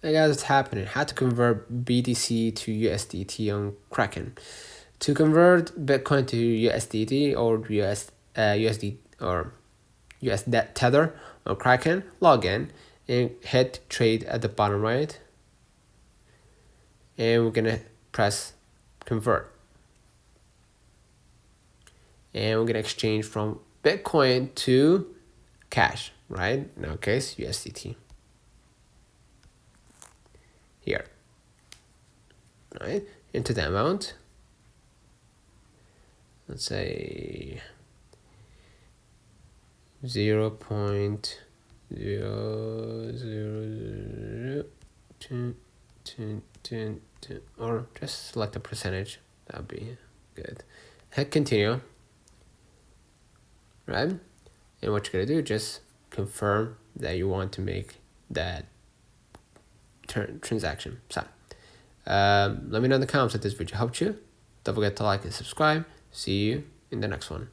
Hey guys, what's happening? How to convert BTC to USDT on Kraken. To convert Bitcoin to USDT or USD or US Tether or Kraken, log in and hit trade at the bottom right. And we're gonna press convert. And we're gonna exchange from Bitcoin to cash, right? In our case, USDT. Here. Right? Into the amount. Let's say 0.00010, or just select a percentage. That would be good. Hit continue. Right? And what you're gonna do, just confirm that you want to make that transaction. So let me know in the comments if this video helped you. Don't forget to like and subscribe. See you in the next one.